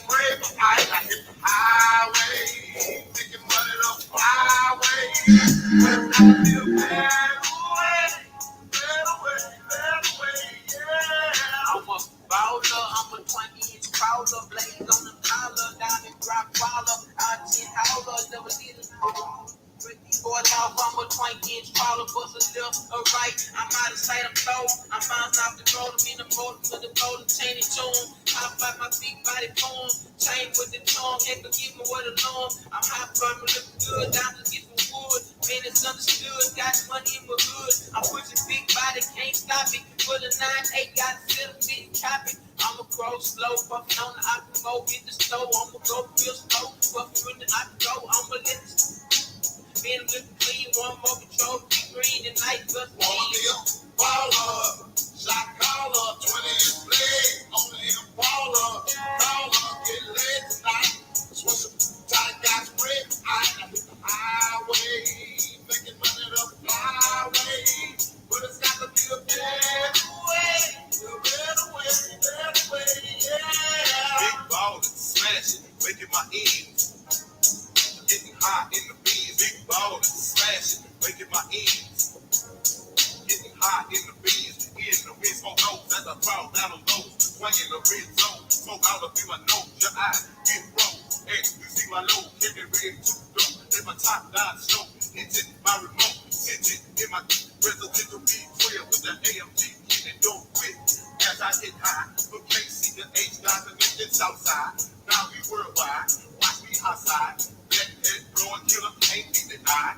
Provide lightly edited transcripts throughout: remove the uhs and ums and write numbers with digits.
bread, but I hit the highway. Making money the highway. But it's got to be a better way. Better way, better way, yeah. I'm a baller, I'm a 20-inch crawler. Blaze on the collar, down and drop baller. Out 10 howler, never did it. Break these boys off, I'm a 20-inch crawler. Bust a left or right, I'm out of sight, I'm slow. I'm bouncing off the road, I'm in the motor to the golden chain and tune. Hop out my big body form, chain with the tongue, heck to give me what alone. I'm hot from looking good, down to get some wood. Man, it's understood, got money in my hood. I'm pushing big body, can't stop it. Put a 9-8, got a little bit copy. I'ma grow slow, fucking on the Optimo, hit the stove. I'ma go real slow, fucking when the Optimo, I'ma let the man look clean, one more control, be green tonight, cause wanna be a baller, shot caller, 20-inch blade, only a baller, caller, get laid tonight. Switch up, tight got spread, I hit the highway, making money the flyway, but it's got to be a better way, yeah. Big baller, smashing, making my ends, getting high in the beans. Big baller, smashing, making my ends, getting high in the beans. In the wind, smoke nose as I fall down the low, swinging the red zone, smoke all up in my nose, your eyes get rolled. Hey, you see my low, getting ready to go. Let my top down slow, hitting my remote, sitting in my residential B12 with the AMG, getting dope with. As I get high, from KC to H, guys and in Southside. Now we worldwide, watch me outside. Black head blowing killer, ain't be denied.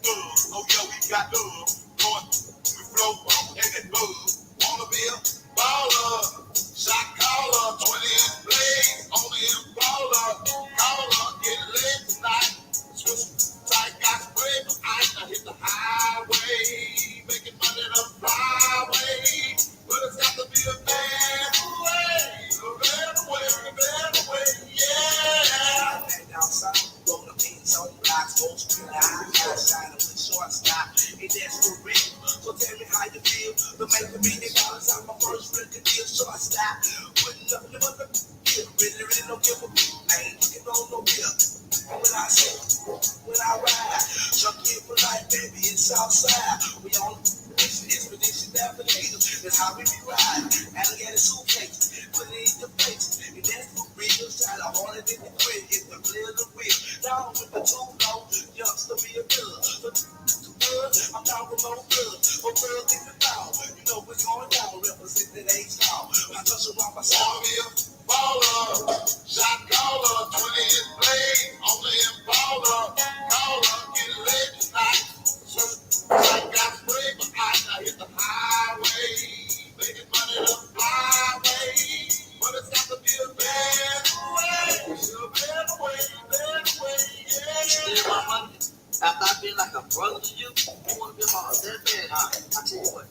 Oh yo, we got love. Going, we flow on and that buzz. Wanna be a baller, shot caller, 20-inch blade, only a baller. Caller, get laid tonight. Switch tight, got spray, but I hit the highway. Making money the flyway. But it's got to be a better way, yeah. And outside, roll the beans on blocks, go screen high, outside of the short stop, and that's for real. So tell me how you feel. The make $1 million on my first record deal, short stop. Putting up the mother, really don't give a I ain't looking on no bill. When I say, when I ride, jump in for life, baby, it's outside. We on expedition navigator. That's how we be riding. Alligator suitcase, put it in your face. And that's for real. Try to hold it in the grid. Get the clear the wheel. Down with the too low. Youngster be a killer. I'm down with no good. Oh, girl, think it down. You know what's going down. Represent that H-Town. I touch around my side. Baller, shot caller, 20-inch blade, only a baller. Caller, get laid tonight. I got spray, but I hit the highway. Making money the flyway. But it's got to be a better way, yeah. Still my money. After I feel like a brother to you, you want to be my that bad. I tell you what,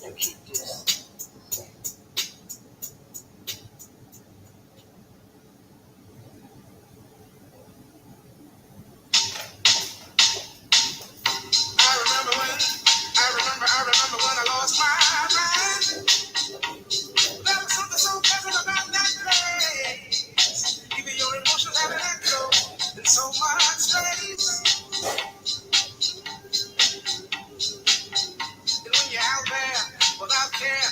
you keep this. I remember when I lost my mind. There was something so pleasant about that place. Even your emotions have an echo in so much space. And when you're out there without care,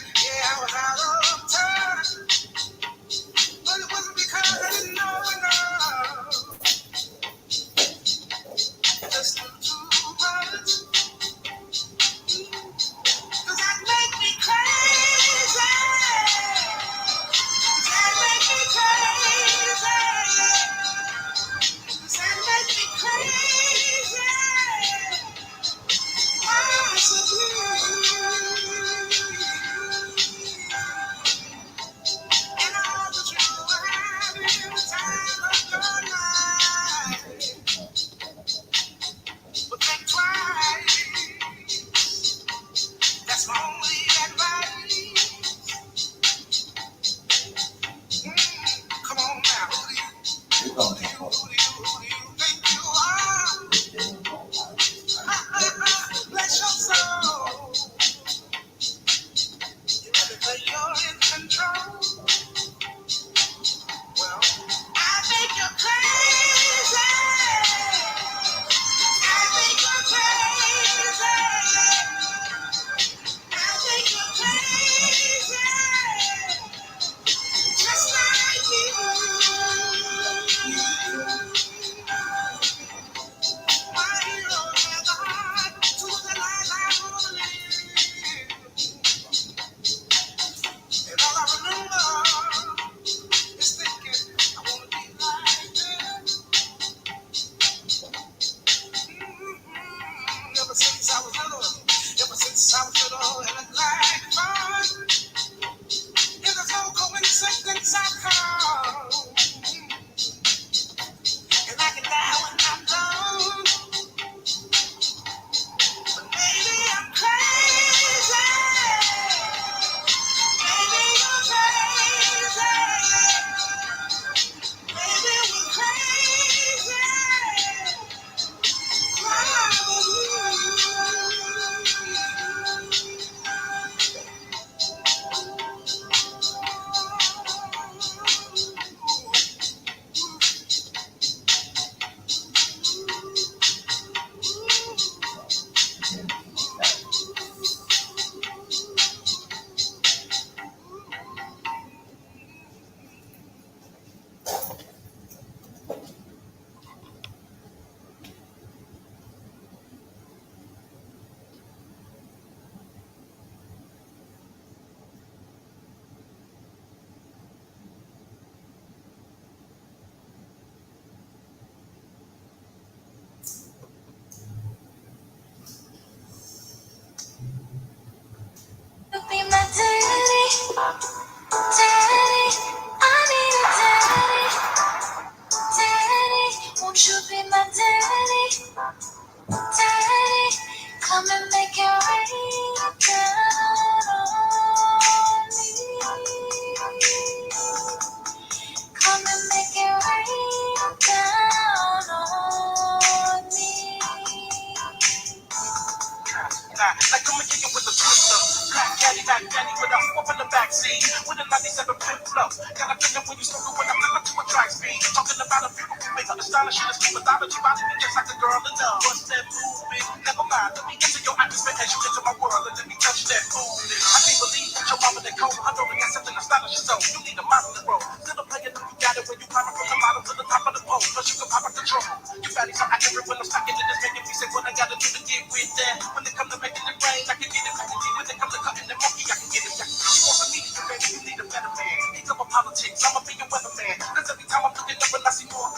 with a 97 flip flow. Got a feeling when you smoke when I flip it to a track speed. Talking about a beautiful figure, astonishing the sleep mythology, body be just like a girl in love. What's that movement? Never mind, let me enter your atmosphere as you enter my world and let me touch that food. I can't believe that your mama that cold. I know they got something astonishing, so you need a model to roll. Still playing, you got it when you climb from the bottom to the top of the pole. Plus you can pop out control. You fatty so accurate when I'm stacking it, it's making me say what I gotta do to get with that. When it comes to making it rain, I can get it. When it comes to cutting the monkey, I can get it. You want some meat, baby, you need a better man. Think about politics, I'ma be your weatherman. Cause every time I'm looking up and I see more,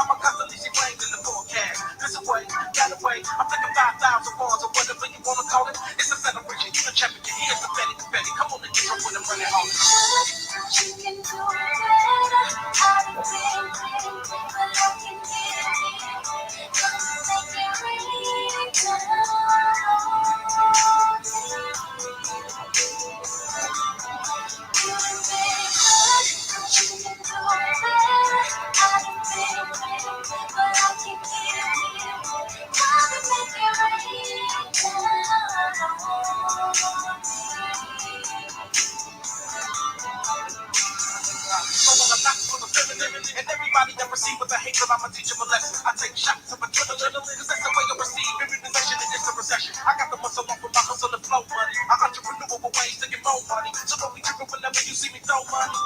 I'ma constantly see flames in the forecast. This away, got away. I'm thinking 5,000 bars or whatever you wanna call it. It's a celebration, you the champion. Here's the Betty, Betty. Come on and get up with him, run it home. You can do better. I didn't but I can give it. Come make it rain and everybody that receive with the hatred, I'ma teach them a lesson. I take shots of adrenaline, cause that's the way you receive every possession in this recession. I got the muscle off with my hustle and flow money. I entrepreneur ways to get more money. So don't be tripping whenever you see me throw money.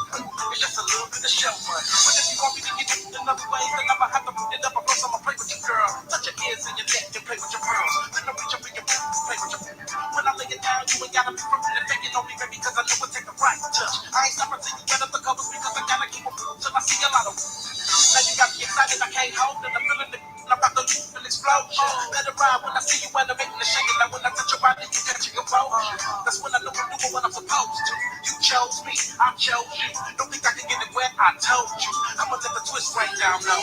It's just a little bit of show money. But if you want me to get it another way, then I'ma have to put it up across. I'ma play with your girl. Touch your ears and your neck and play with your pearls. Then I reach up in your play with your when I lay it down, you ain't gotta be from the faking on me, baby, cause I know it take the right touch. I ain't stopping till you get up the covers because I gotta keep them till I see a lot of. Now you got me excited, I can't hold it. I'm feeling it. I'm about to leave an explosion. Let it ride when I see you elevating the shaking. Now when I touch your body, you catch your emotion. That's when I know I'm doing what I'm supposed to. You chose me, I chose you. Don't think I can get it where I told you. I'ma let the twist right down low.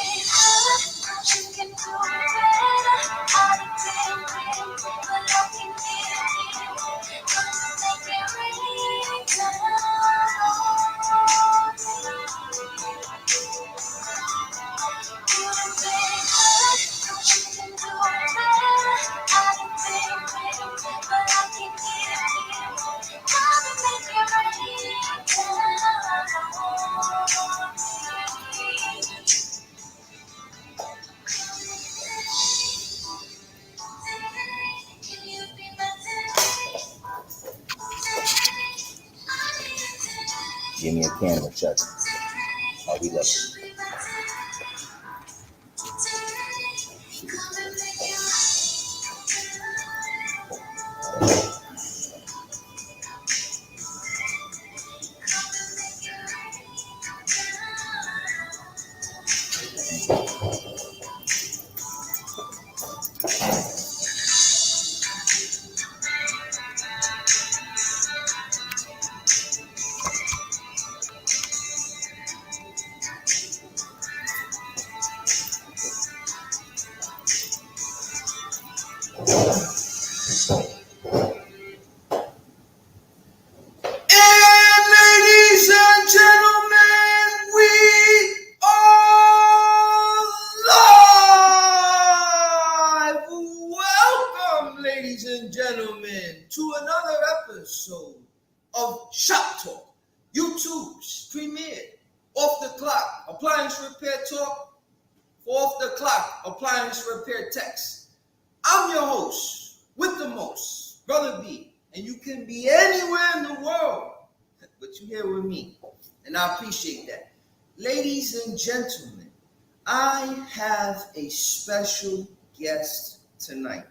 You can do better. I didn't but I can give it. Come make it rain Give me a camera, Chuck. How we look? Of Shop Talk, YouTube's premier Off the Clock Appliance Repair Talk for Off the Clock Appliance Repair Techs. I'm your host with the most, Brother B, and you can be anywhere in the world, but you're here with me, and I appreciate that. Ladies and gentlemen, I have a special guest tonight.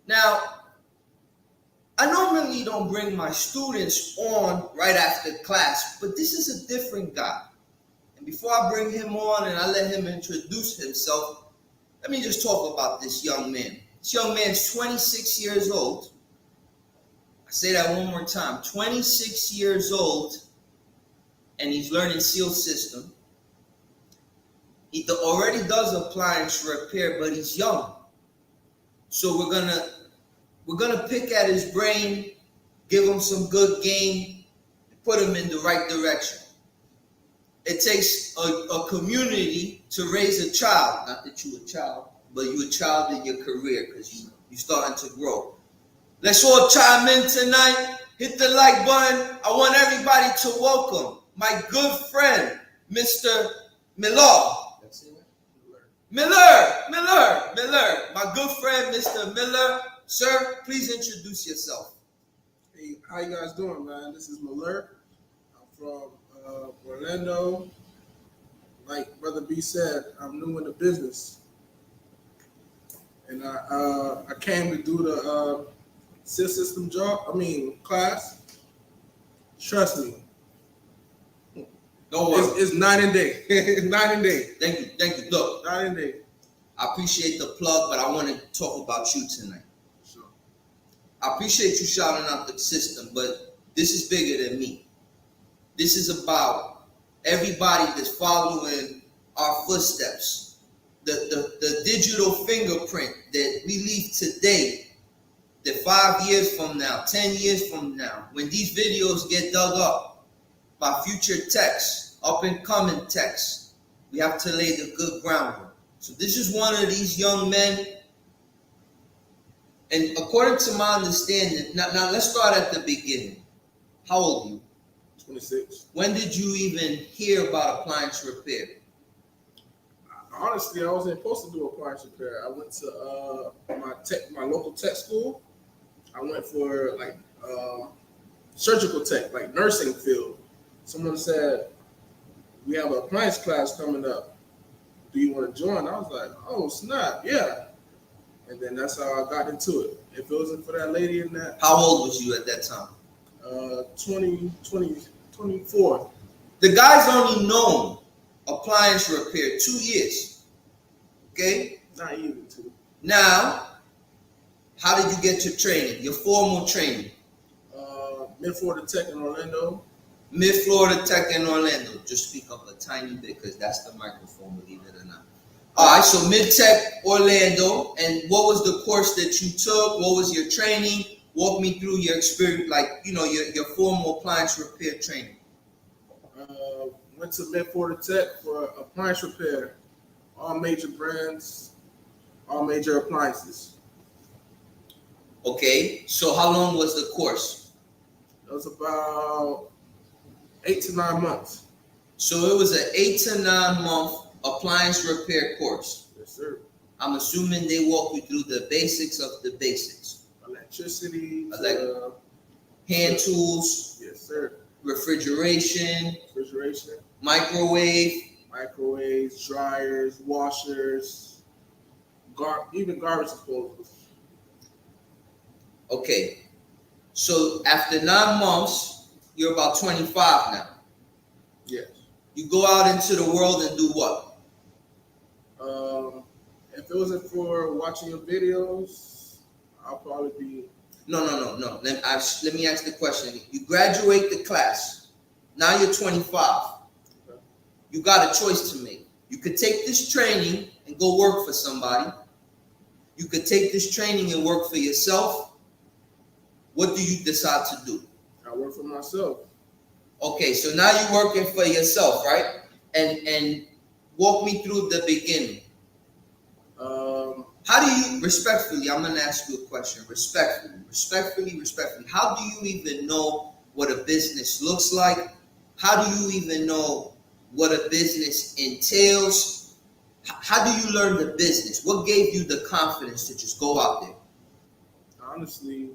Now, I normally don't bring my students on right after class, but this is a different guy. And before I bring him on and I let him introduce himself, let me just talk about this young man. This young man's 26 years old. I say that one more time, 26 years old, and he's learning seal system. He already does appliance repair, but he's young. So we're gonna pick at his brain, give him some good game, put him in the right direction. It takes a community to raise a child. Not that you're a child, but you're a child in your career because you're starting to grow. Let's all chime in tonight hit the like button. I want everybody to welcome my good friend, Mr. Miller. Miller. My good friend, Mr. Miller. Sir, please introduce yourself. Hey, how you guys doing, man? This is Miller. I'm from Orlando. Like Brother B said, I'm new in the business, and I came to do the system class. Trust me, Don't worry. it's night and day. It's night and day. Thank you. Look, Night and day. I appreciate the plug, but I want to talk about you tonight. Sure. I appreciate you shouting out the system, but this is bigger than me. This is about everybody that's following our footsteps. The digital fingerprint that we leave today, that 5 years from now, 10 years from now, when these videos get dug up by future techs, up and coming techs, we have to lay the good groundwork. So this is one of these young men, and according to my understanding, now let's start at the beginning. How old are you? 26. When did you even hear about appliance repair? Honestly, I wasn't supposed to do appliance repair. I went to my local tech school. I went for surgical tech, like nursing field. Someone said, we have an appliance class coming up. Do you want to join? I was like, oh, snap, yeah. And then that's how I got into it. If it wasn't for that lady in that. How old was you at that time? 24. The guy's only known appliance repair 2 years. Okay? Not even 2. Now, how did you get your training, your formal training? Mid-Florida Tech in Orlando. Mid-Florida Tech in Orlando. Just speak up a tiny bit because that's the microphone, believe it or not. All right, so Mid-Tech Orlando. And what was the course that you took? What was your training? Walk me through your experience, your formal appliance repair training. Went to Mid-Florida Tech for appliance repair. All major brands, all major appliances. Okay, so how long was the course? It was about 8 to 9 months. So it was an 8 to 9 month appliance repair course. Yes, sir. I'm assuming they walk you through the basics of the basics. Electricity, hand tools. Yes, sir. Refrigeration, microwaves, dryers, washers, even garbage disposals. Okay, so after 9 months, you're about 25 now. Yes. You go out into the world and do what? If it wasn't for watching your videos, I'll probably be. No. Let me ask the question. You graduate the class. Now you're 25. Okay. You got a choice to make. You could take this training and go work for somebody. You could take this training and work for yourself. What do you decide to do? I work for myself. Okay, so now you're working for yourself, right? And walk me through the beginning. How do you, respectfully, I'm going to ask you a question. Respectfully. How do you even know what a business looks like? How do you even know what a business entails? How do you learn the business? What gave you the confidence to just go out there? Honestly,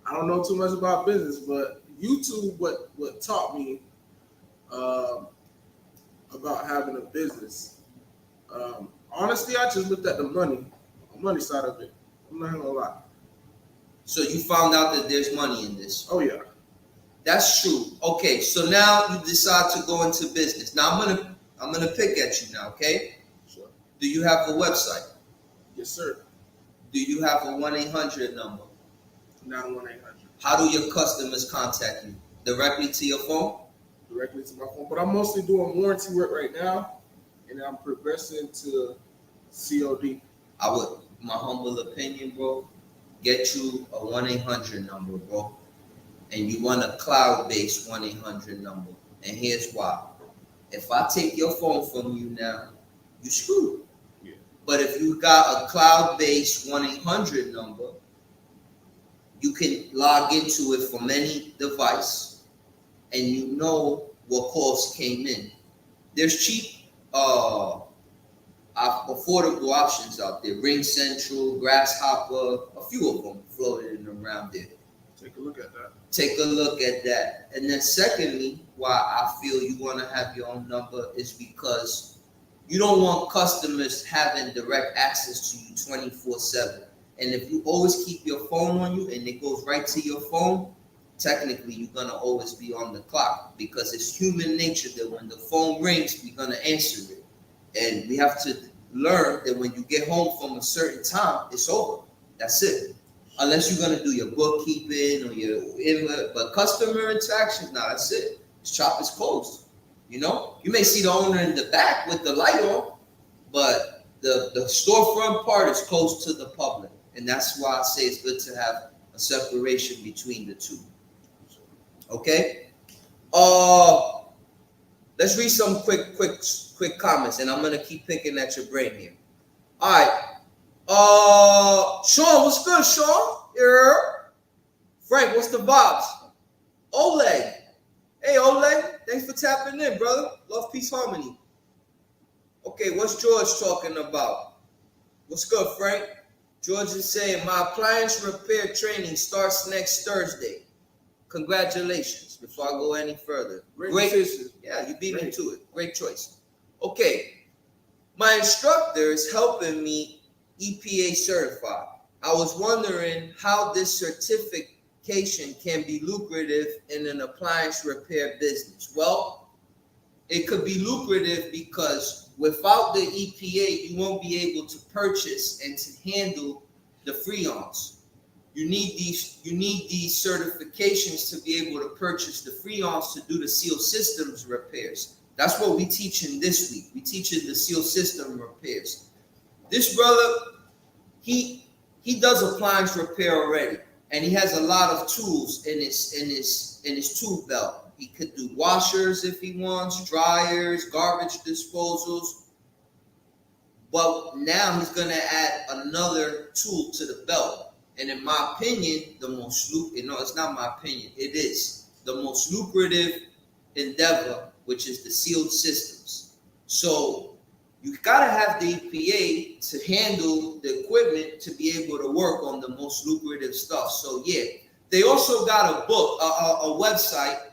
I don't know too much about business, but YouTube what taught me about having a business. Honestly, I just looked at the money side of it. I'm not gonna lie. So you found out that there's money in this. Oh yeah. That's true. Okay, so now you decide to go into business. Now I'm gonna pick at you now, okay? Sure. Do you have a website? Yes, sir. Do you have a 1-800 number? Not 1-800. How do your customers contact you? Directly to your phone? Directly to my phone. But I'm mostly doing warranty work right now, and I'm progressing to COD. I would, my humble opinion, bro, get you a 1-800 number, bro. And you want a cloud-based 1-800 number. And here's why. If I take your phone from you now, you screwed. Yeah. But if you got a cloud-based 1-800 number, You can log into it from any device, and you know what calls came in. There's cheap, affordable options out there. Ring Central, Grasshopper, a few of them floating around there. Take a look at that. Take a look at that. And then secondly, why I feel you want to have your own number is because you don't want customers having direct access to you 24/7. And if you always keep your phone on you and it goes right to your phone, technically you're going to always be on the clock, because it's human nature that when the phone rings, we're going to answer it. And we have to learn that when you get home from a certain time, it's over. That's it. Unless you're going to do your bookkeeping or but customer interactions, nah, that's it. This shop is closed. You know, you may see the owner in the back with the light on, but the storefront part is closed to the public. And that's why I say it's good to have a separation between the two. Okay? Let's read some quick comments, and I'm going to keep picking at your brain here. All right. Sean, what's good, Sean? Yeah. Frank, what's the vibes? Oleg. Hey, Oleg. Thanks for tapping in, brother. Love, peace, harmony. Okay, what's George talking about? What's good, Frank? George is saying, my appliance repair training starts next Thursday. Congratulations. Before I go any further. Great decision. Yeah, you beat me to it. Great choice. Okay. My instructor is helping me EPA certified. I was wondering how this certification can be lucrative in an appliance repair business. Well, it could be lucrative because without the EPA, you won't be able to purchase and to handle the Freons. You need these certifications to be able to purchase the Freons to do the seal systems repairs. That's what we teaching this week. We teaching the seal system repairs. This brother, he does appliance repair already, and he has a lot of tools in his tool belt. He could do washers if he wants, dryers, garbage disposals. But now he's gonna add another tool to the belt. And in my opinion, it's not my opinion, it is the most lucrative endeavor, which is the sealed systems. So you gotta have the EPA to handle the equipment to be able to work on the most lucrative stuff. So yeah, they also got a book, a website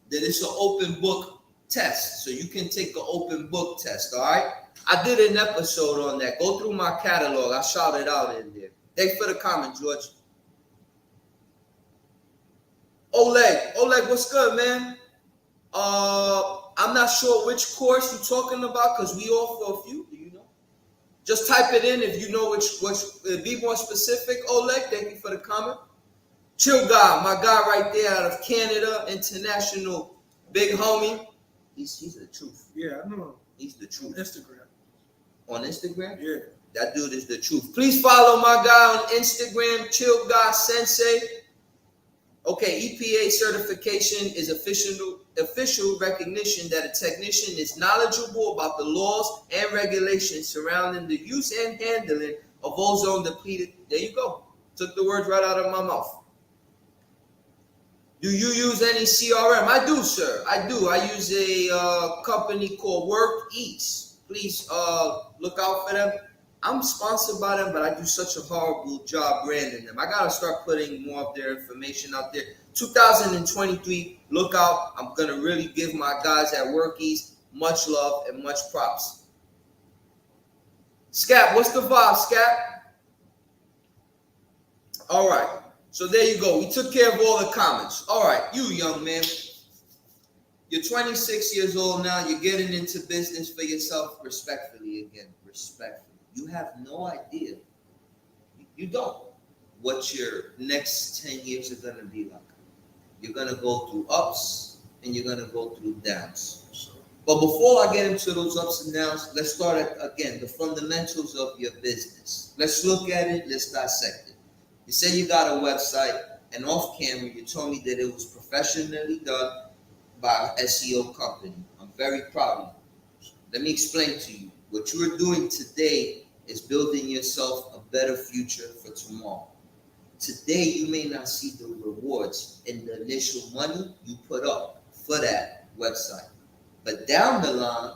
that is an open book test. So you can take an open book test, all right? I did an episode on that. Go through my catalog. I shout it out in there. Thanks for the comment, George. Oleg, what's good, man? I'm not sure which course you're talking about because we offer a few. Do you know? Just type it in if you know which. Be more specific. Oleg, thank you for the comment. Chill guy, my guy right there out of Canada, international big homie. He's the truth. Yeah, I know. He's the truth. Instagram. On Instagram? Yeah. That dude is the truth. Please follow my guy on Instagram, Chill Guy Sensei. Okay, EPA certification is official recognition that a technician is knowledgeable about the laws and regulations surrounding the use and handling of ozone depleted. There you go. Took the words right out of my mouth. Do you use any CRM? I do, sir. I do. I use a company called WorkEats. Please look out for them. I'm sponsored by them, but I do such a horrible job branding them. I got to start putting more of their information out there. 2023, look out. I'm going to really give my guys at WorkEats much love and much props. Scap, what's the vibe, Scap? All right. So there you go. We took care of all the comments. All right. You, young man. You're 26 years old now. You're getting into business for yourself. Respectfully, again. Respectfully. You have no idea. You don't. What your next 10 years are going to be like. You're going to go through ups and you're going to go through downs. But before I get into those ups and downs, let's start at, again, the fundamentals of your business. Let's look at it. Let's dissect it. You say you got a website, and off camera, you told me that it was professionally done by an SEO company. I'm very proud of you. Let me explain to you. What you are doing today is building yourself a better future for tomorrow. Today, you may not see the rewards in the initial money you put up for that website. But down the line,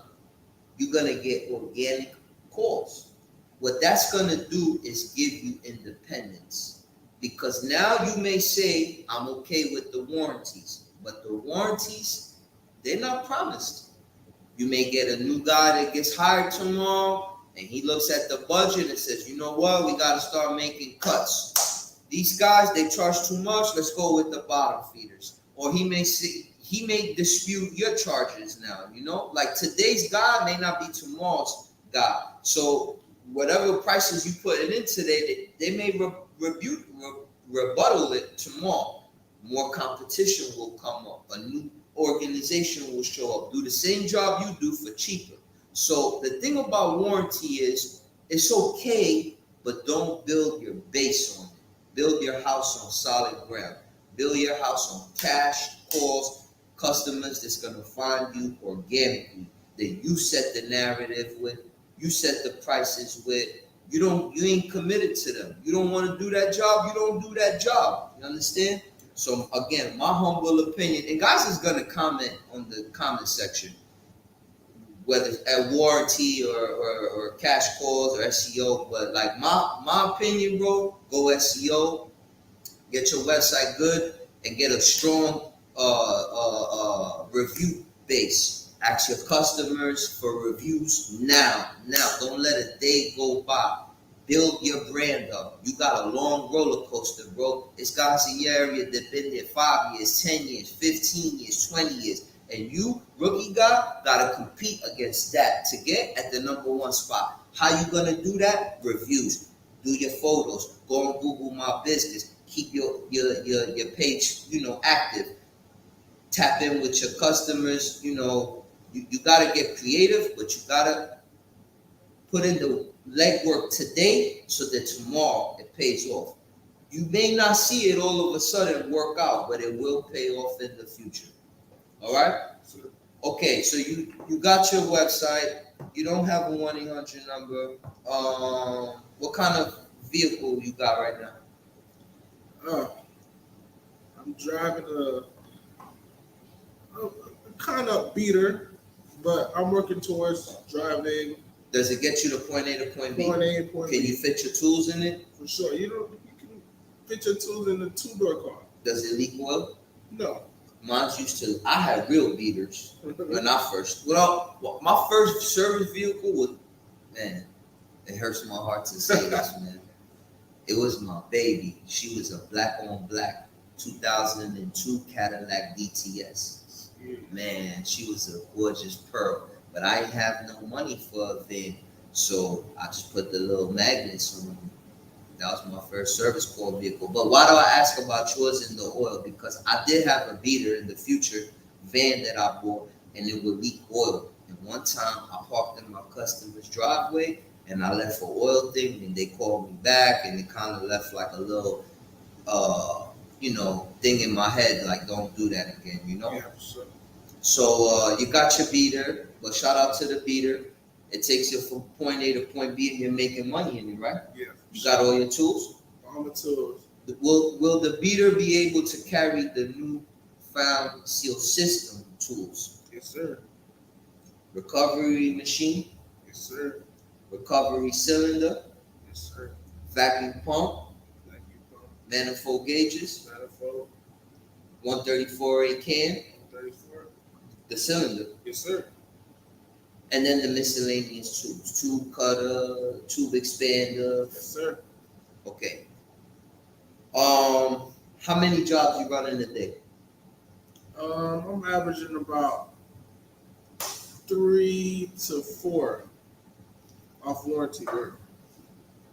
you're going to get organic calls. What that's going to do is give you independence. Because now you may say, I'm okay with the warranties. But the warranties, they're not promised. You may get a new guy that gets hired tomorrow, and he looks at the budget and says, you know what, we got to start making cuts. These guys, they charge too much, let's go with the bottom feeders. Or he may dispute your charges now, you know? Like today's guy may not be tomorrow's guy. So whatever prices you put in today, they may rebuttal it tomorrow. More competition will come up. A new organization will show up, do the same job you do for cheaper. So the thing about warranty is it's okay, but don't build your base on it. Build your house on solid ground. Build your house on cash, calls, customers that's going to find you organically, that you set the narrative with, you set the prices with. You ain't committed to them. You don't want to do that job, you don't do that job. You understand? So again, my humble opinion, and guys is gonna comment on the comment section, whether it's at warranty or cash calls or SEO. But like my opinion, bro, go SEO, get your website good, and get a strong review base. Ask your customers for reviews now. Don't let a day go by. Build your brand up. You got a long roller coaster, bro. It's guys in your area that been there 5 years, 10 years, 15 years, 20 years. And you, rookie guy, gotta compete against that to get at the number one spot. How you gonna do that? Reviews. Do your photos. Go on Google My Business. Keep your page, active. Tap in with your customers. You gotta get creative, but you gotta put in the legwork today so that tomorrow it pays off. You may not see it all of a sudden work out, but it will pay off in the future. All right? Okay, so you got your website. You don't have a 1-800 number. What kind of vehicle you got right now? I'm driving a kind of beater, but I'm working towards driving. Does it get you to point A to point B? Point A, point B. Can you fit your tools in it? For sure. You can fit your tools in the 2-door car. Does it leak oil? No. Mine's used to. I had real beaters when I first. Well, my first service vehicle was, man, it hurts my heart to say this, man. It was my baby. She was a black on black 2002 Cadillac DTS. Man, she was a gorgeous pearl. But I didn't have no money for a van, so I just put the little magnets on. That was my first service call vehicle. But why do I ask about yours in the oil? Because I did have a beater in the future van that I bought, and it would leak oil. And one time I parked in my customer's driveway, and I left an oil thing, and they called me back, and it kind of left like a little, thing in my head, like don't do that again, Yeah, for sure. So you got your beater. But shout out to the beater. It takes you from point A to point B, and you're making money in it, right? Yeah. You got all your tools? All the tools. Will the beater be able to carry the new found seal system tools? Yes, sir. Recovery machine? Yes, sir. Recovery cylinder? Yes, sir. Vacuum pump? Vacuum pump. Manifold gauges? Manifold. 134A can? 134. The cylinder? Yes, sir. And then the miscellaneous tools, tube cutter, tube expander. Yes, sir. Okay. How many jobs you run in a day? I'm averaging about 3 to 4 off warranty work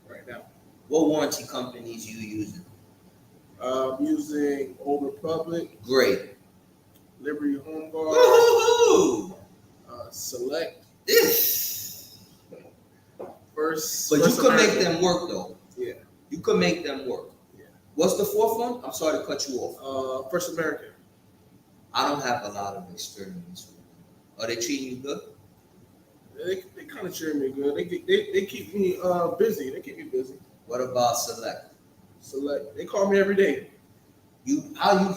right now. What warranty companies you using? Using Old Republic. Great. Liberty Home Guard. Woo-hoo-hoo! Select. First. But you could make them work though. Yeah. You could make them work. Yeah. What's the fourth one? I'm sorry to cut you off. First American. I don't have a lot of experience with them. Are they treating you good? They kind of treat me good. They keep me busy. They keep me busy. What about Select? Select. They call me every day.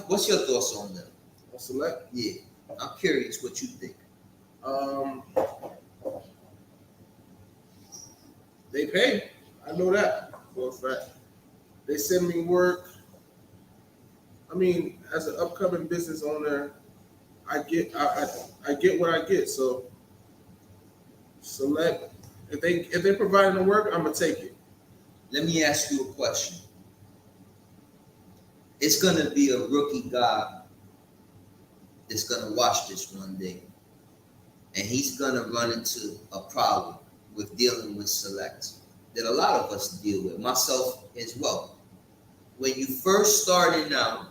What's your thoughts on them? On Select. Yeah, I'm curious what you think. They pay. I know that for a fact. They send me work. I mean, as an upcoming business owner, I get what I get. So Select. If they're providing the work, I'm gonna take it. Let me ask you a question. It's gonna be a rookie guy that's gonna watch this one day, and he's gonna run into a problem with dealing with Select that a lot of us deal with, myself as well. When you first starting out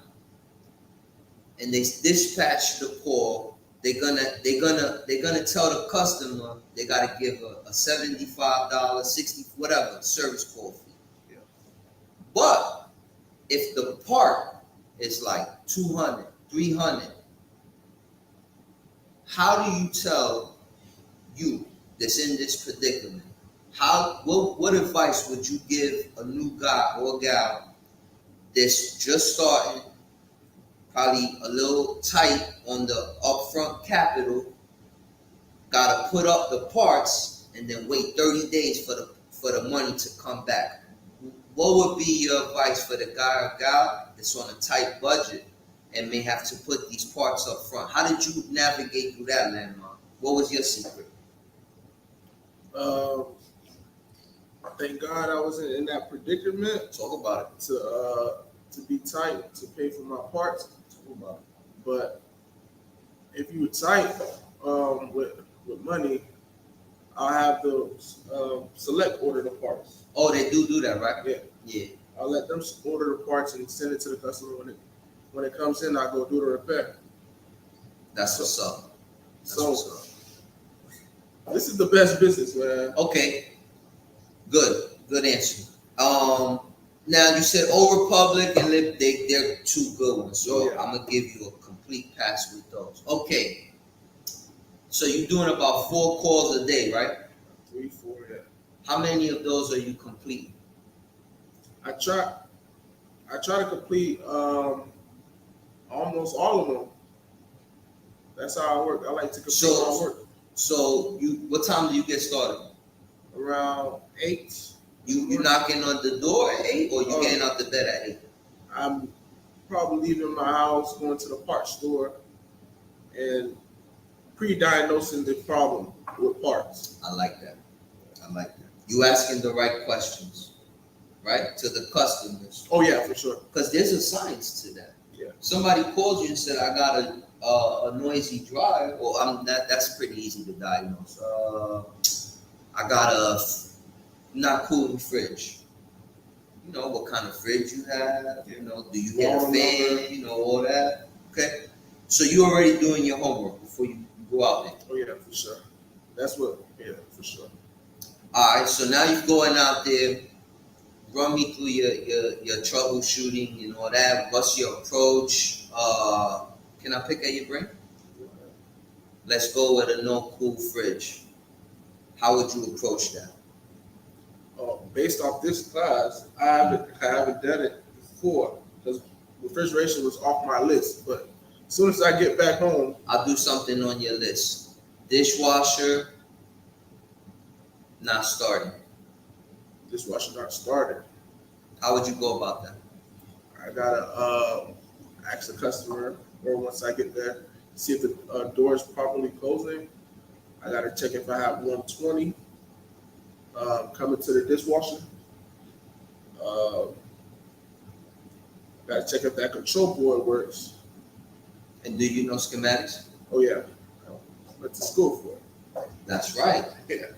and they dispatch the call, they're gonna tell the customer they gotta give a $75, 60, whatever service call fee. Yeah. But if the part is like 200, 300, how do you tell you that's in this predicament? What advice would you give a new guy or gal that's just starting, probably a little tight on the upfront capital, gotta put up the parts and then wait 30 days for the money to come back? What would be your advice for the guy or gal that's on a tight budget and may have to put these parts up front? How did you navigate through that landmark? What was your secret? Thank God I wasn't in that predicament. Talk about it. To be tight to pay for my parts. Talk about it. But if you were tight with money, I'll have the Select order the parts. Oh, they do that, right? Yeah. Yeah. I'll let them order the parts and send it to the customer. When it comes in, I go do the repair. That's what's up. This is the best business, man. Okay. Good answer. Now you said Old Republic and Lib, they're two good ones. So yeah. I'm gonna give you a complete pass with those. Okay. So you're doing about 4 calls a day, right? 3, 4, yeah. How many of those are you completing? I try to complete almost all of them. That's how I work. I like to complete my work. So what time do you get started? Around 8. You knocking on the door at 8, or you getting out the bed at 8? I'm probably leaving my house, going to the parts store, and pre-diagnosing the problem with parts. I like that. You asking the right questions, right, to the customers. Oh yeah, for sure. Because there's a science to that. Yeah. Somebody calls you and said, "I got a noisy dryer," or that's pretty easy to diagnose. I got a not cooling fridge. You know what kind of fridge you have. You know, do you have a fan? You know, all that. Okay. So you already doing your homework before you go out there. Oh yeah, for sure. For sure. All right. So now you're going out there. Run me through your troubleshooting and all that. What's your approach? Can I pick at your brain? Let's go with a no cool fridge. How would you approach that? Based off this class, I haven't done it before because refrigeration was off my list. But as soon as I get back home, I'll do something on your list. Dishwasher, not starting. Dishwasher not started. How would you go about that? I gotta ask the customer, or once I get there, see if the door is properly closing. I gotta check if I have 120 coming to the dishwasher. Gotta check if that control board works. And do you know schematics? Oh yeah, I went to school for it. That's right. Yeah.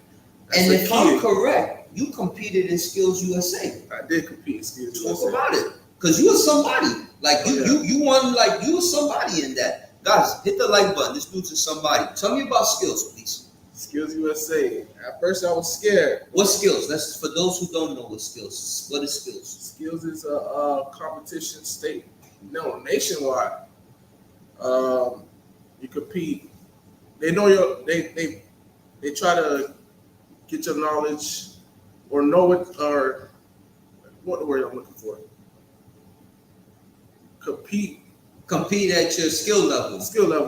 And if I'm correct, you competed in Skills USA. I did compete in Skills USA. Talk about it, because you were somebody. Like you won. Like you were somebody in that. Guys, hit the like button. This dude's is somebody. Tell me about Skills, please. Skills USA. At first, I was scared. What Skills? That's for those who don't know what Skills is. What is Skills? Skills is a competition nationwide. You compete. They know they try to get your knowledge or know it, or what word I'm looking for. compete at your skill level,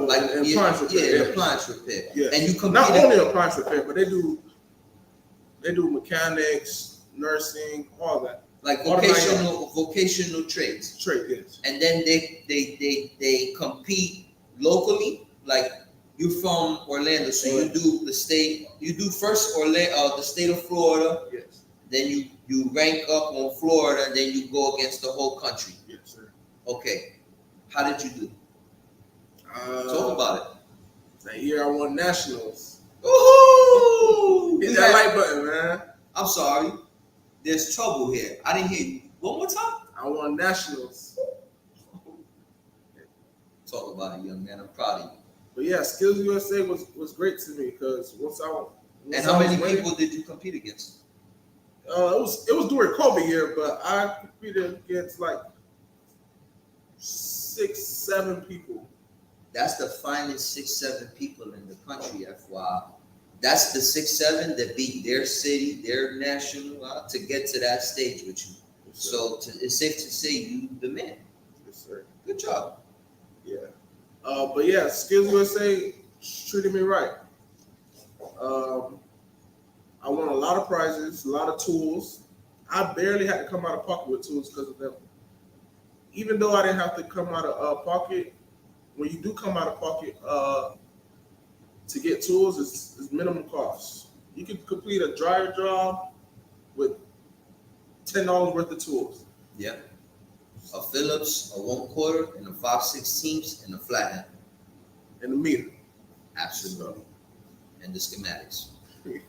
like in appliance repair. Yeah, appliance repair. Yeah. And you compete not only appliance repair, but they do mechanics, nursing, all that. Like vocational trades. Yes. And then they compete locally. Like you from Orlando, so you do the state. You do first the state of Florida. Yes. Then you rank up on Florida, and then you go against the whole country. Yes, sir. Okay, how did you do? Talk about it. That year I won nationals. Woohoo! Hit that like button, man. I'm sorry. There's trouble here. I didn't hear you. One more time. I won nationals. Talk about it, young man. I'm proud of you. But yeah, Skills USA was great to me because and how many people did you compete against? It was during COVID year, but I competed against like 6-7 people. That's the finest 6-7 people in the country, FYI. That's the 6-7 that beat their city, their national, to get to that stage with you. Yes, so it's safe to say you the man. Yes, sir. Good job. Yeah. But yeah, Skills USA treated me right. I won a lot of prizes, a lot of tools. I barely had to come out of pocket with tools because of them. Even though I didn't have to come out of pocket, when you do come out of pocket to get tools, it's minimum cost. You can complete a dryer job with $10 worth of tools. Yeah. A Phillips, a 1/4, and a 5/16, and a flathead. And a meter. Absolutely. And the schematics.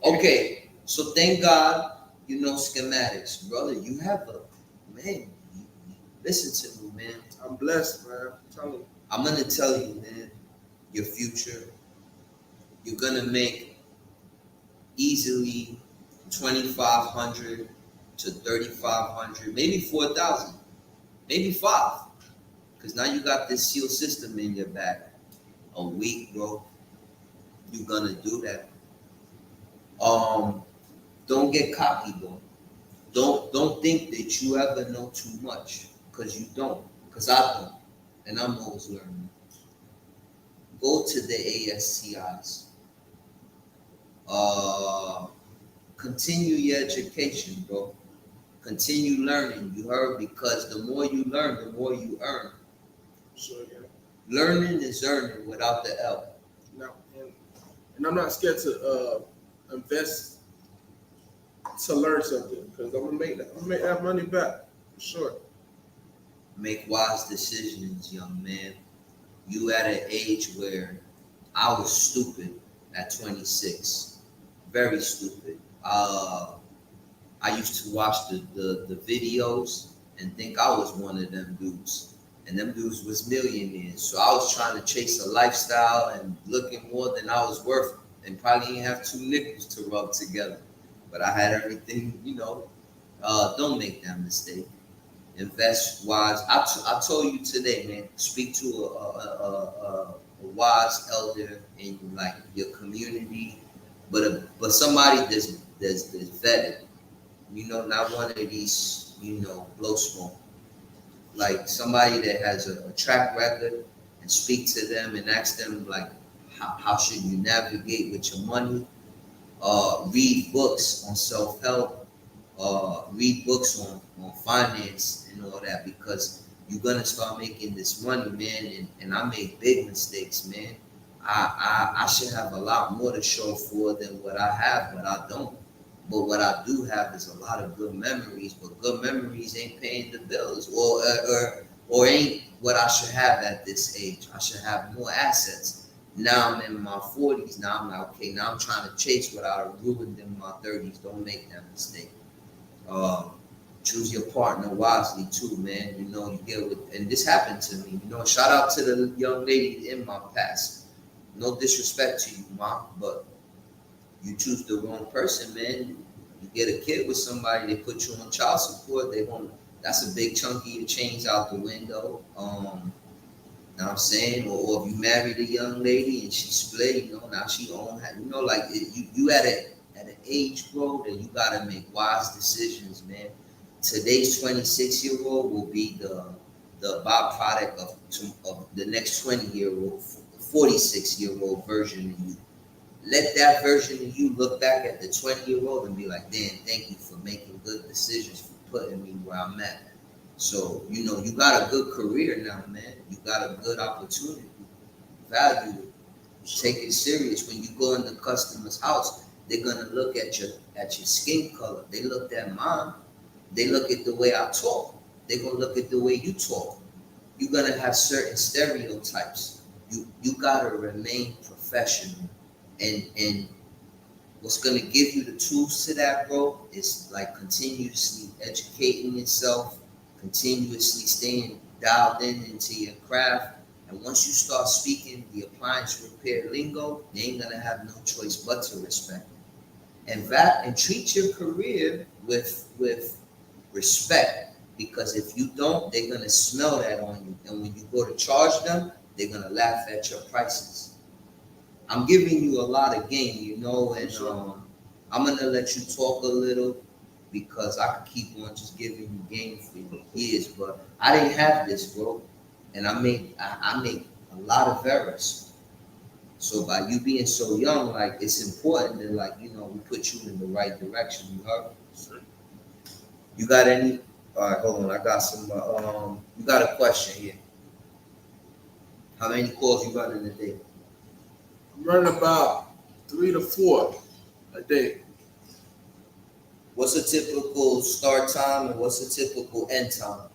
Okay, so thank God you know schematics, brother. You have man. Listen to me, man. I'm blessed, man. I'm telling you. I'm gonna tell you, man. Your future. You're gonna make easily 2,500 to 3,500, maybe 4,000, maybe 5. Because now you got this seal system in your back. A week, bro. You're gonna do that. Don't get cocky, bro. Don't think that you ever know too much, because you don't. Because I don't, and I'm always learning. Go to the ASTIs. Continue your education, bro. Continue learning. You heard? Because the more you learn, the more you earn. Sure, yeah. Learning is earning without the L. No, and I'm not scared to invest to learn something, because I'm gonna make that money back for sure. Make wise decisions, young man. You at an age where I was stupid at 26, very stupid. I used to watch the videos and think I was one of them dudes. And them dudes was millionaires. So I was trying to chase a lifestyle and looking more than I was worth, and probably didn't have 2 nickels to rub together. But I had everything, don't make that mistake. Invest wise. I told you today, man, speak to a wise elder in like your community, but somebody that's vetted, not one of these, blow smoke. Like somebody that has a track record, and speak to them and ask them like, how should you navigate with your money? Read books on self-help, read books on finance and all that, because you're gonna start making this money, man. And I make big mistakes, man. I should have a lot more to show for than what I have, but I don't. But what I do have is a lot of good memories, but good memories ain't paying the bills, or ain't what I should have at this age. I should have more assets. Now I'm in my 40s. Now I'm like, okay, now I'm trying to chase what I ruined in my 30s. Don't make that mistake. Choose your partner wisely too, man. You get with, and this happened to me. Shout out to the young lady in my past. No disrespect to you, mom, but you choose the wrong person, man. You get a kid with somebody, they put you on child support. That's a big chunk of your change out the window. Know what I'm saying? Or if you married a young lady and she split, now she own, you at an age, bro, that you gotta make wise decisions, man. Today's 26-year-old will be the the byproduct of the next 20-year-old, 46-year-old version of you. Let that version of you look back at the 20-year-old and be like, damn, thank you for making good decisions, for putting me where I'm at. So, you know, you got a good career now, man. You got a good opportunity. Value it. Take it serious. When you go in the customer's house, they're gonna look at your skin color. They looked at mine. They look at the way I talk. They're gonna look at the way you talk. You're gonna have certain stereotypes. You gotta remain professional. And what's gonna give you the tools to that, bro, is like continuously educating yourself, continuously staying dialed into your craft. And once you start speaking the appliance repair lingo, they ain't gonna have no choice but to respect it. And treat your career with respect, because if you don't, they're gonna smell that on you. And when you go to charge them, they're gonna laugh at your prices. I'm giving you a lot of game, you know, and I'm gonna let you talk a little, because I could keep on just giving you game for years, but I didn't have this, bro, and I make a lot of errors. So by you being so young, like, it's important that, like, you know, we put you in the right direction. You heard? Sure. You got any? All right, hold on. I got some. You got a question here. How many calls you got in a day? I'm running about 3 to 4 a day. What's a typical start time and what's a typical end time?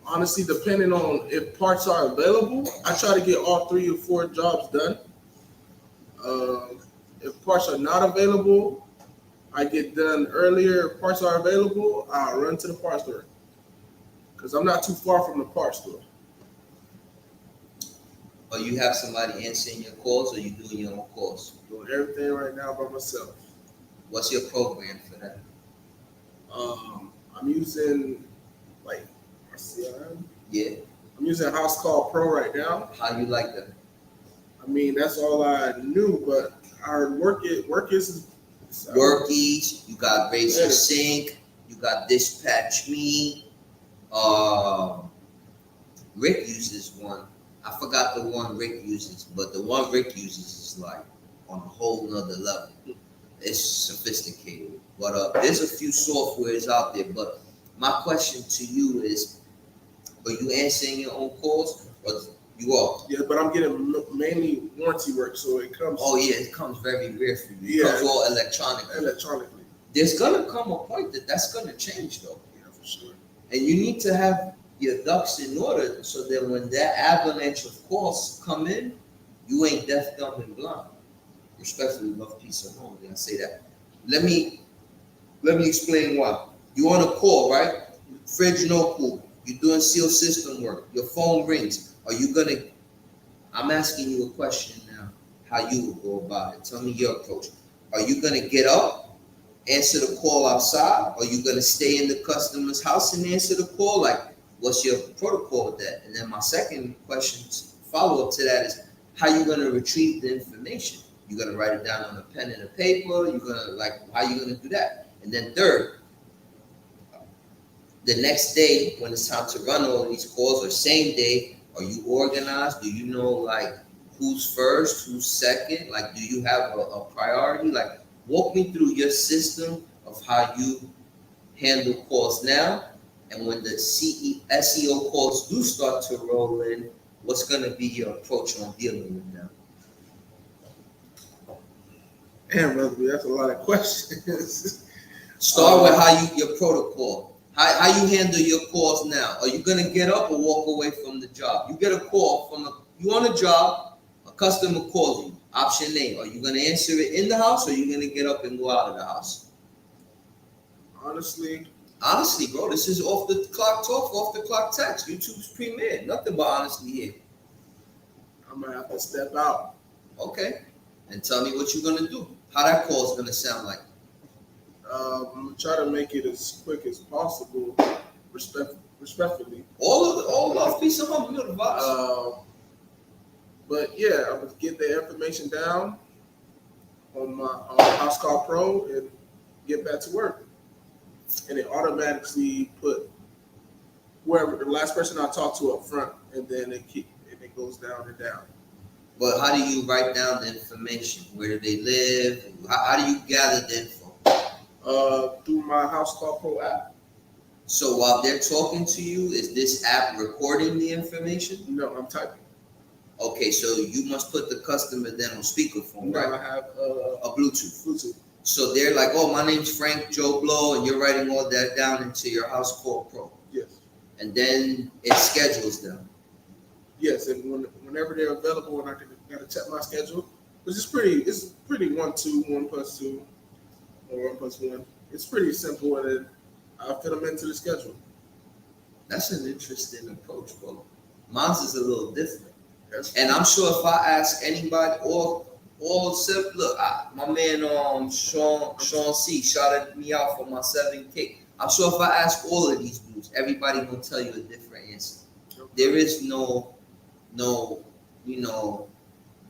Honestly, depending on if parts are available, I try to get all 3 or 4 jobs done. If parts are not available, I get done earlier. If parts are available, I'll run to the parts store, because I'm not too far from the parts store. Or you have somebody answering your calls, or you doing your own calls? Doing everything right now by myself. What's your program for that? I'm using like CRM. Yeah. I'm using House Call Pro right now. How you like that? I mean, that's all I knew, but I heard Workis. Workies, you got Razor Sync, you got Dispatch Me. Rick uses one. I forgot the one Rick uses, but the one Rick uses is like on a whole nother level. It's sophisticated. But there's a few softwares out there. But my question to you is, are you answering your own calls, or you are? Yeah, but I'm getting mainly warranty work, so it comes. Oh yeah, it comes very rare for you. It Yeah, comes all electronically. Electronically. There's gonna come a point that's gonna change, though. Yeah, for sure. And you need to have your ducks in order, so that when that avalanche of calls come in, you ain't deaf, dumb, and blind. Respectfully, love, peace, and harmony. I say that. Let me explain why. You on a call, right? Fridge no cool. You're doing seal system work. Your phone rings. Are you gonna? I'm asking you a question now. How you would go about it? Tell me your approach. Are you gonna get up, answer the call outside? Or are you gonna stay in the customer's house and answer the call? Like, what's your protocol with that? And then my second question, follow up to that, is how you gonna retrieve the information? You're gonna write it down on a pen and a paper. You're gonna how you gonna do that? And then third, the next day when it's time to run all these calls, or same day, are you organized? Do you know like who's first, who's second? Like, do you have a priority? Like, walk me through your system of how you handle calls now, and when the SEO calls do start to roll in, what's gonna be your approach on dealing with them? Damn, brother, that's a lot of questions. Start with your protocol. How you handle your calls now? Are you gonna get up or walk away from the job? You get a call you on a job, a customer calls you. Option A. Are you gonna answer it in the house, or are you gonna get up and go out of the house? Honestly, bro, this is off the clock talk, off the clock text. YouTube's premiere. Nothing but honesty here. I'm gonna have to step out. Okay. And tell me what you're gonna do. How that call is gonna sound like. I'm gonna try to make it as quick as possible, respectfully. All love, peace, and love. You know the vibes. But yeah, I'm gonna get the information down on my House Call Pro and get back to work. and it automatically put whoever the last person I talked to up front, and then it goes down and down. But how do you write down the information? Where do they live? How do you gather the info? Through my House Call Pro app. So while they're talking to you, is this app recording the information? No, I'm typing. Okay, so you must put the customer then on speakerphone, No, right? I have A Bluetooth. Bluetooth. So they're like, oh, my name's Frank Joe Blow, and you're writing all that down into your House Call Pro. Yes. And then it schedules them. Yes, and whenever they're available, and I gotta check my schedule, which is pretty 1-2, 1+2, or 1+1. It's pretty simple, and then I fit them into the schedule. That's an interesting approach, bro. Mine's is a little different. Yes. And I'm sure if I ask anybody, all except look, my man Sean C shouted me out for my 7K. I'm sure if I ask all of these dudes, everybody gonna tell you a different answer. There is no, you know,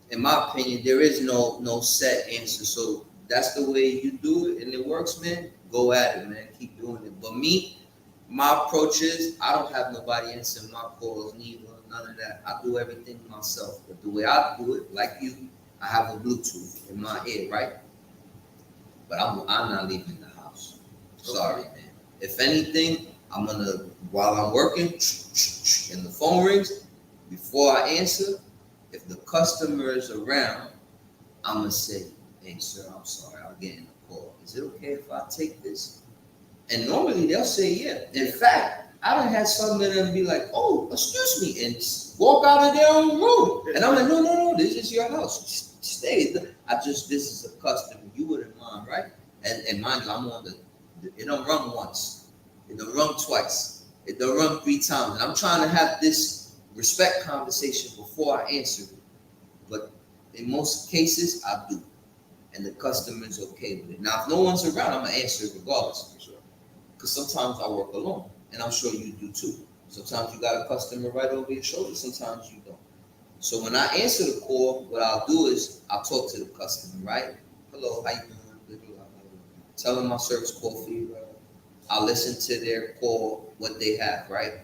in my opinion, there is no set answer. So that's the way you do it, and it works, man. Go at it, man. Keep doing it. But me, my approach is I don't have nobody answering my calls, neither, none of that. I do everything myself. But the way I do it, like you, I have a Bluetooth in my ear, right? But I'm not leaving the house. Sorry, man. If anything, I'm gonna, while I'm working, and the phone rings, before I answer, if the customer is around, I'm gonna say, hey sir, I'm sorry, I'm getting a call. Is it okay if I take this? And normally they'll say yeah. In fact, I done had some of them be like, oh, excuse me, and walk out of their own room. And I'm like, no, this is your house. Stay. This is a customer. You wouldn't mind, right? And mind you, I'm on it don't run once. It don't run twice. It don't run 3 times. And I'm trying to have this respect conversation before I answer it. But in most cases, I do. And the customer's okay with it. Now, if no one's around, I'm going to answer it regardless. Because sometimes I work alone. And I'm sure you do too. Sometimes you got a customer right over your shoulder. Sometimes you don't. So when I answer the call, what I'll do is I'll talk to the customer, right? Hello, how you doing? Tell them my service call for you. I'll listen to their call, what they have, right?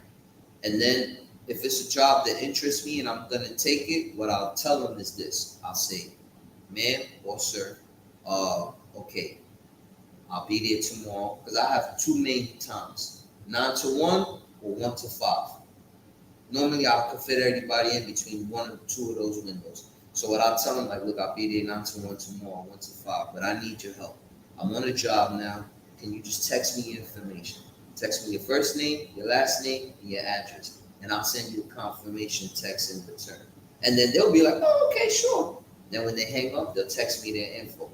And then if it's a job that interests me and I'm going to take it, what I'll tell them is this. I'll say, ma'am or sir, okay, I'll be there tomorrow. Because I have 2 main times, 9 to 1 or 1 to 5. Normally, I can fit everybody in between 1 or 2 of those windows. So what I'll tell them, like, look, I'll be there 9 to 1 tomorrow, 1 to 5, but I need your help. I'm on a job now. Can you just text me your information? Text me your first name, your last name, and your address. And I'll send you a confirmation text in return. And then they'll be like, oh, okay, sure. Then when they hang up, they'll text me their info.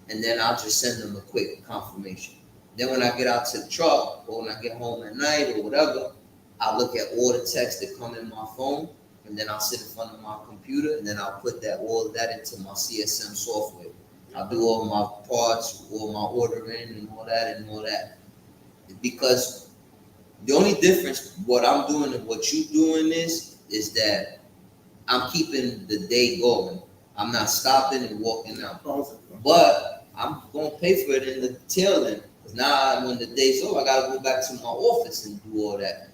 And then I'll just send them a quick confirmation. Then when I get out to the truck, or when I get home at night or whatever, I'll look at all the texts that come in my phone, and then I'll sit in front of my computer, and then I'll put all of that into my CSM software. I'll do all my parts, all my ordering, and all that. Because the only difference, what I'm doing and what you're doing is that I'm keeping the day going. I'm not stopping and walking out. But I'm going to pay for it in the tail end. Because now when the day's over, I got to go back to my office and do all that.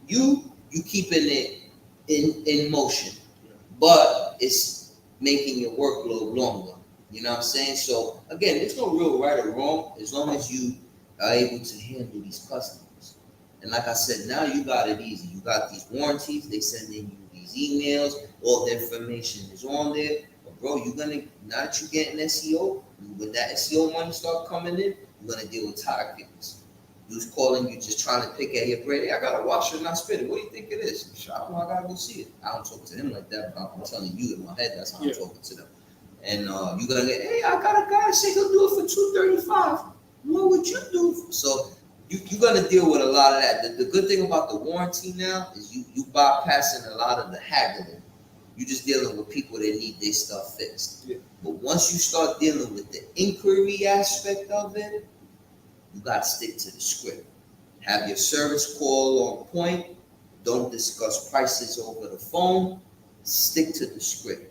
You keeping it in motion. But it's making your workload longer. You know what I'm saying? So, again, there's no real right or wrong as long as you are able to handle these customers. And like I said, now you got it easy. You got these warranties. They sending you these emails. All the information is on there. But, bro, now that you're getting SEO, when that SEO money start coming in, you're going to deal with tire kickers. Who's calling you just trying to pick at your brain. Hey, I got a washer and I spit it. What do you think it is? I don't know. I got to go see it. I don't talk to him like that, but I'm telling you in my head, that's how I'm talking to them. And you're gonna get, hey, I got a guy say he'll do it for $235. What would you do? So you're gonna deal with a lot of that. The good thing about the warranty now is you bypassing a lot of the haggling. You're just dealing with people that need their stuff fixed. Yeah. But once you start dealing with the inquiry aspect of it, you gotta stick to the script. Have your service call on point. Don't discuss prices over the phone. Stick to the script.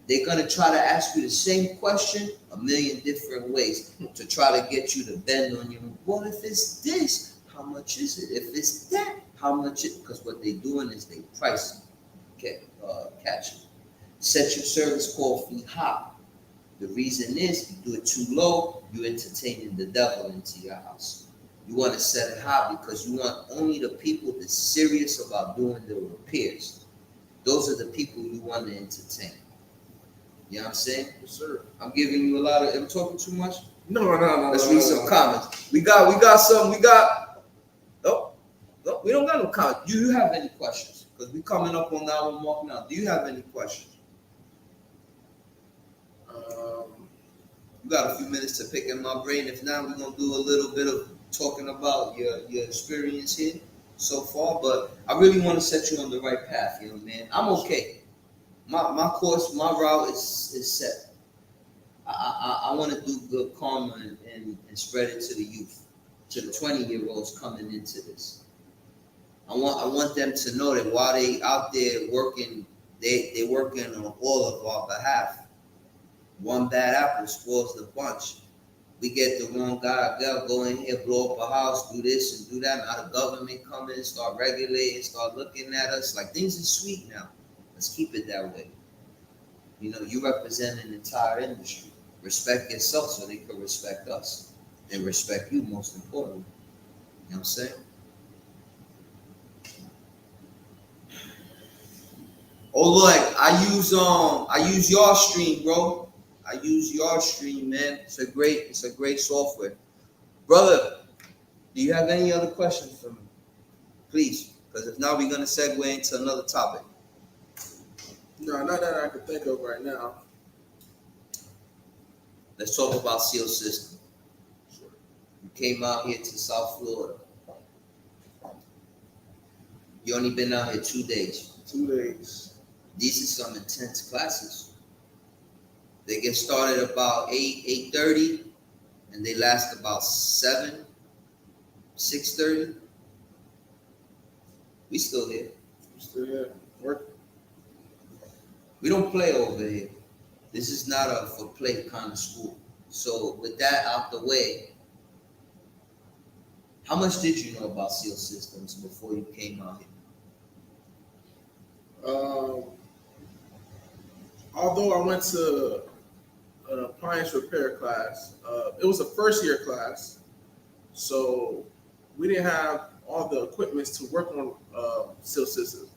They're gonna try to ask you the same question a million different ways to try to get you to bend on you. Well, if it's this, how much is it? If it's that, how much it? Because what they're doing is they price catch it. Set your service call fee high. The reason is you do it too low, you're entertaining the devil into your house. You want to set it high because you want only the people that's serious about doing the repairs. Those are the people you want to entertain. You know what I'm saying? Yes, sir. I'm giving you a lot of. I'm talking too much. No. Let's read some comments. We got some. Oh, we don't got no comments. Do you have any questions? Because we coming up on the hour mark now. Do you have any questions? We got a few minutes to pick in my brain. If not, we're gonna do a little bit of talking about your experience here so far. But I really want to set you on the right path, you know, man. I'm okay. My course, my route is set. I want to do good karma and spread it to the youth, to the 20-year-olds coming into this. I want them to know that while they out there working, they working on all of our behalf. One bad apple spoils the bunch. We get the wrong guy, girl, go in here, blow up a house, do this and do that. Now the government come in, start regulating, start looking at us like things are sweet now. Let's keep it that way. You know, you represent an entire industry. Respect yourself so they can respect us. And respect you, most importantly. You know what I'm saying? Oh look, I use your stream, bro. I use your stream, man. It's a great software. Brother, do you have any other questions for me? Please, because if not, we're gonna segue into another topic. No, not that I can think of right now. Let's talk about SEAL system. Sure. You came out here to South Florida. You only been out here 2 days. 2 days. These are some intense classes. They get started about 8:30, and they last about 6:30. We still here. Still here. Working. We don't play over here. This is not a for play kind of school. So with that out the way, how much did you know about SEAL systems before you came out here? Although I went to an appliance repair class, it was a first year class, so we didn't have all the equipment to work on SEAL systems.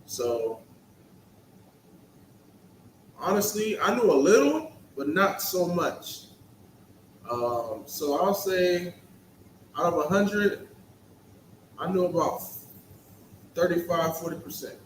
So honestly, I knew a little, but not so much. So I'll say out of 100, I knew about 35-40%.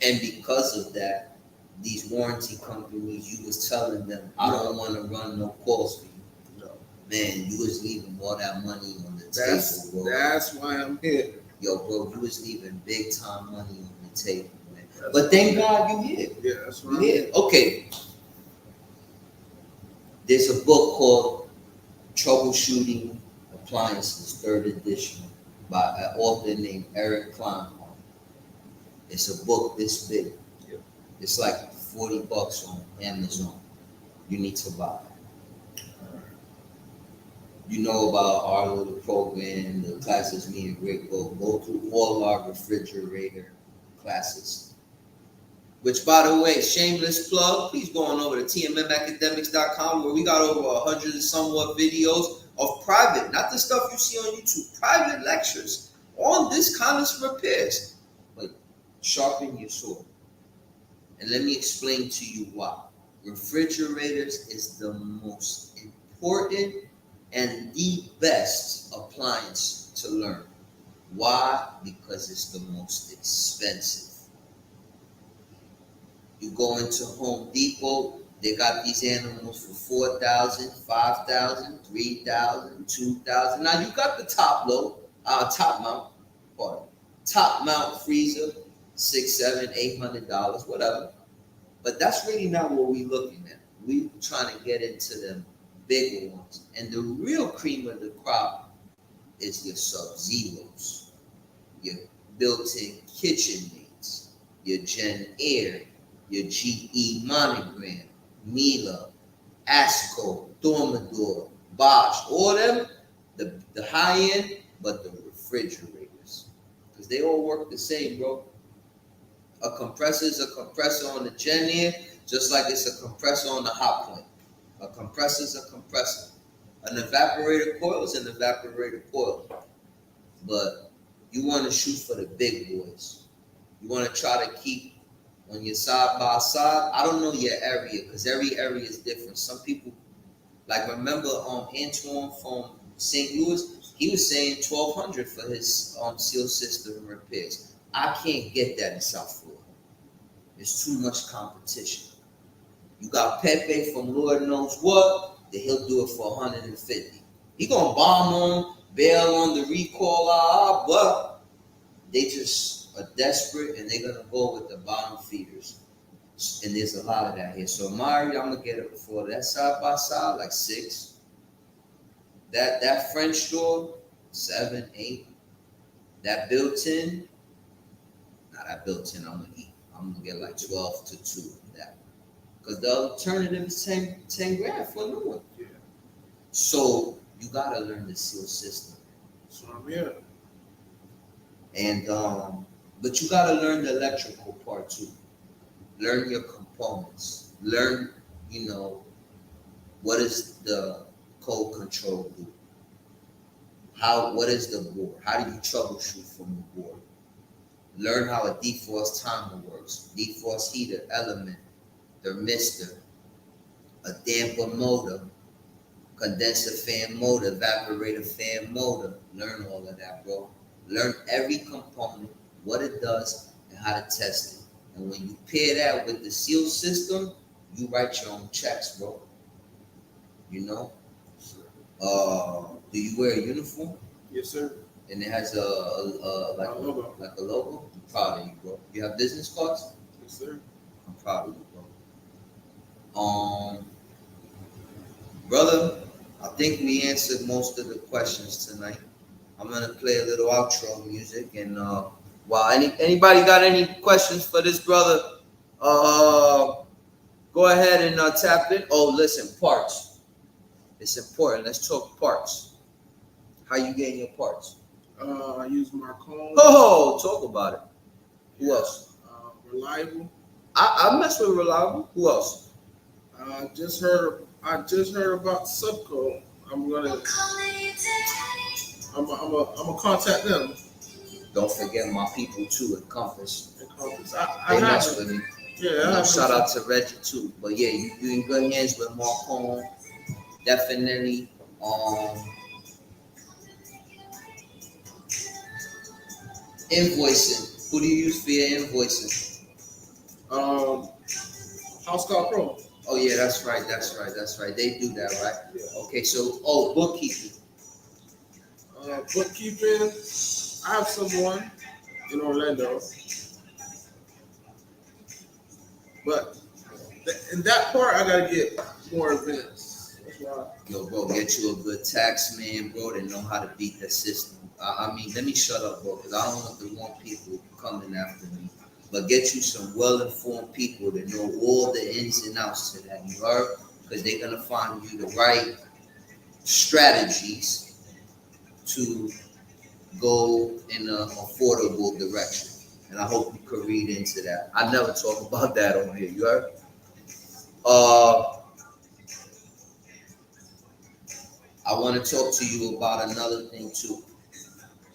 And because of that, these warranty companies, you was telling them, I don't want to run no calls for you. No. Man, you was leaving all that money on the table, bro. That's why I'm here. Yo, bro, you was leaving big time money on the table, man. But thank God you here. Yeah, that's You right. here. Okay. There's a book called Troubleshooting Appliances, 3rd edition, by an author named Eric Klein. It's a book this big. Yep. It's like $40 on Amazon. You need to buy it. You know about our little program, the classes me and Rick go through all our refrigerator classes. Which, by the way, shameless plug, please go on over to tmmacademics.com where we got over 100 and somewhat videos of private, not the stuff you see on YouTube, private lectures on this kind of repairs. But sharpen your sword. And let me explain to you why. Refrigerators is the most important and the best appliance to learn. Why? Because it's the most expensive. You go into Home Depot, they got these animals for $4,000, $5,000, $3,000, $2,000. Now you got the top mount freezer, $600, $700, $800, whatever. But that's really not what we're looking at. We're trying to get into them bigger ones. And the real cream of the crop is your Sub-Zeros, your built-in KitchenAids, your Gen Air, your GE Monogram, Miele, Asco, Dormador, Bosch, all them, the high end, but the refrigerators. Because they all work the same, bro. A compressor is a compressor on the gen air, just like it's a compressor on the hot point. A compressor is a compressor. An evaporator coil is an evaporator coil. But you want to shoot for the big boys. You want to try to keep on your side by side. I don't know your area because every area is different. Some people, like remember Antoine from St. Louis, he was saying 1,200 for his seal system repairs. I can't get that in South Florida. There's too much competition. You got Pepe from Lord knows what, then he'll do it for 150. He gonna bomb on, bail on the recall, but they just are desperate and they're gonna go with the bottom feeders. And there's a lot of that here. So Mari, I'm gonna get it for that side by side, like 6. That French door, 7, 8. That built-in, that built-in I'm gonna eat. I'm gonna get like 12 to 2 of that. Because the alternative is 10 grand for a new one. Yeah. So you gotta learn the seal system. So I'm here. And but you gotta learn the electrical part too. Learn your components. Learn, what is the code control do? What is the board? How do you troubleshoot from the board? Learn how a defrost timer works. Defrost heater, element, thermistor, a damper motor, condenser fan motor, evaporator fan motor. Learn all of that, bro. Learn every component, what it does, and how to test it. And when you pair that with the seal system, you write your own checks, bro. Do you wear a uniform? Yes, sir. And it has a logo. Like a logo? I'm proud of you, bro. You have business cards? Yes, sir. I'm proud of you, bro. Brother, I think we answered most of the questions tonight. I'm gonna play a little outro music, and anybody got any questions for this brother? Go ahead and tap in. Oh, listen, parts. It's important. Let's talk parts. How you getting your parts? I use Marcone. Oh, talk about it. Who else? Reliable. I mess with Reliable. Who else? I just heard about Subco. I'm gonna contact them. Don't forget my people too at Compass. I They mess with me. Yeah. Shout out to Reggie too. But yeah, you in good hands with Marcone. Definitely. Invoicing. Who do you use for your invoicing? House Call Pro. Oh yeah, that's right. They do that, right? Yeah. Okay, so bookkeeping. Bookkeeping. I have someone in Orlando, but in that part I gotta get more advanced. That's why. Yo, bro, get you a good tax man, bro, that know how to beat the system. I mean, let me shut up, bro, because I don't want the wrong people coming after me. But get you some well-informed people that know all the ins and outs to that, you heard? Because they're going to find you the right strategies to go in an affordable direction. And I hope you could read into that. I never talk about that on here, you heard? I want to talk to you about another thing too.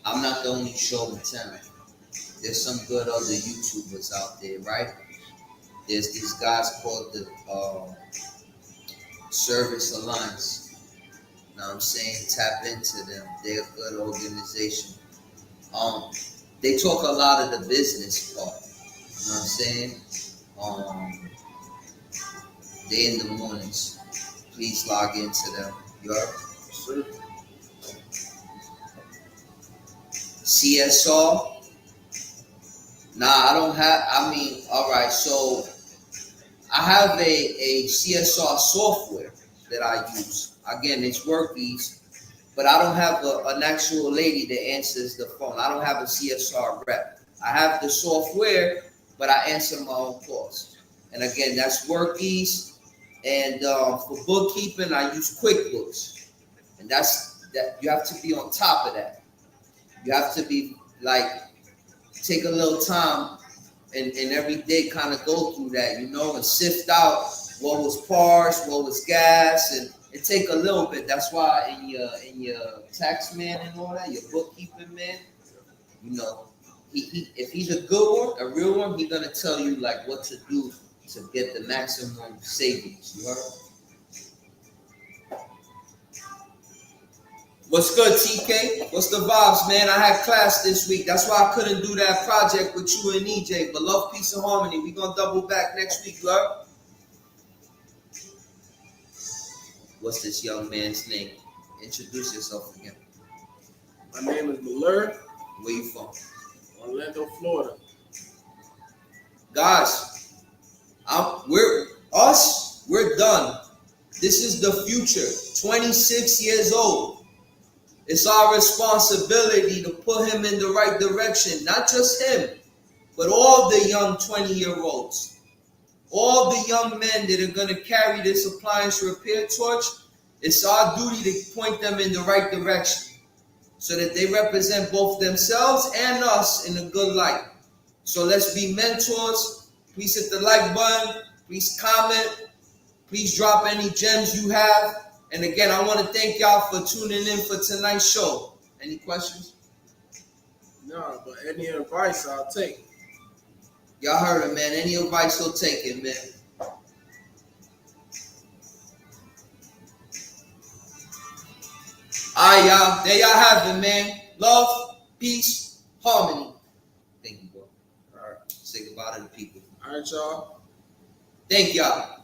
I'm not the only show in town. There's some good other YouTubers out there, right? There's these guys called the Service Alliance. Now I'm saying tap into them. They're a good organization. They talk a lot of the business part. You know what I'm saying? They in the mornings. Please log into them. You heard? Sure. CSR. Nah, I don't have. All right. So I have a CSR software that I use. Again, it's Workies, but I don't have an actual lady that answers the phone. I don't have a CSR rep. I have the software, but I answer my own calls. And again, that's WorkEase. And for bookkeeping, I use QuickBooks. And that's that. You have to be on top of that. You have to be like, take a little time and every day kind of go through that, and sift out what was parts, what was gas, and it take a little bit. That's why in your tax man and all that, your bookkeeping man, he if he's a good one, a real one, he's gonna tell you like what to do to get the maximum savings. You heard? What's good, TK? What's the vibes, man? I had class this week. That's why I couldn't do that project with you and EJ. But love, peace, and harmony. We're going to double back next week, love. What's this young man's name? Introduce yourself again. My name is Malur. Where you from? Orlando, Florida. Guys, we're done. This is the future. 26 years old. It's our responsibility to put him in the right direction. Not just him, but all the young 20-year-olds. All the young men that are going to carry this appliance repair torch. It's our duty to point them in the right direction so that they represent both themselves and us in a good light. So let's be mentors. Please hit the like button. Please comment. Please drop any gems you have. And again, I want to thank y'all for tuning in for tonight's show. Any questions? No, but any advice I'll take. Y'all heard it, man. Any advice, he'll take it, man. All right, y'all. There y'all have it, man. Love, peace, harmony. Thank you, bro. All right. Say goodbye to the people. All right, y'all. Thank y'all.